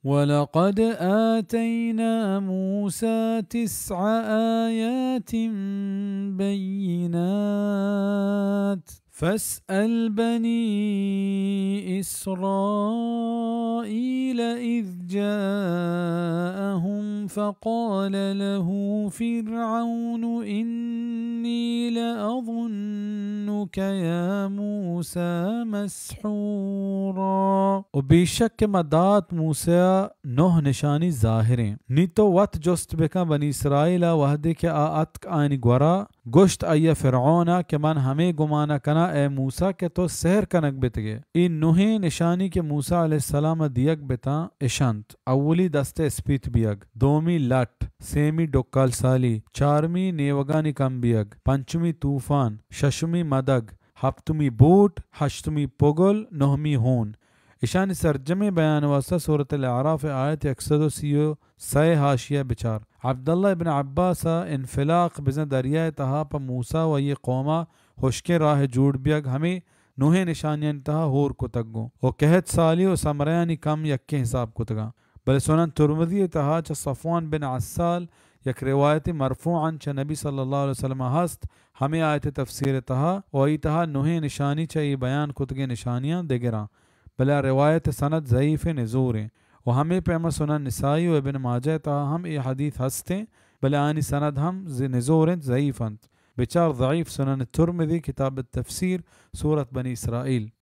ولقد آتينا موسى 9 آيات بينات فاسأل بني إسرائيل إذ جاءهم فقال له فرعون إني لأظنك يا موسى مسحورا. وبيشك مدات موسى نه نشاني ظاهرين نيتو وات جست بكا بني إسرائيل وحدي के आतक आयनी ग्वरा गोश्त आया फिरौना के मन हमें गुमाना कना ए मूसा के तो सहर कनक बितगे इन नुहे निशानी के मूसा अलैहिस्सलाम दियक बिता इशांत अवली दस्ते स्पीत बियग दोमी लट सेमी डोक्काल साली चारमी नेवगानी कम बियग पंचमी तूफान शशमी मदग हफ्तमी बूट हश्तमी पोगल नहमी होन ईशान सरजमे बयान वास्ता सूरत अल-आराफ आयत 136 हाशिया बिचार अब्दुल्लाह इब्न अब्बास इनफिलाक बिज़न दरिया तहा पर मूसा व ये कौमा हुश्के राह जूड़ बियग हमें नुहे निशानियां तहा होर को तगो और कहत साली और समरयानी कम यक्के हिसाब को तगा बल सुनन तुर्मदी तहा च सफ़वान बिन अस्साल यक रिवायत मरफूअन च नबी सल्लल्लाहु अलैहि वसल्लम हस्त हमें आयत तफसीर तहा और तहा नुहे निशानी च ये बयान कुतगे निशानियां देगरा बला रिवायत सनद ज़ईफ़ नज़ूर हैं और हमें पैमा सुनन निसाई और इब्न माजा तहा हम ये हदीस हस्ते बला आनी सनद हम नज़ूर ज़ईफ़ंत बिचार ज़ईफ़ सुनन तुर्मदी किताब तफसीर सूरत बनी इसराइल।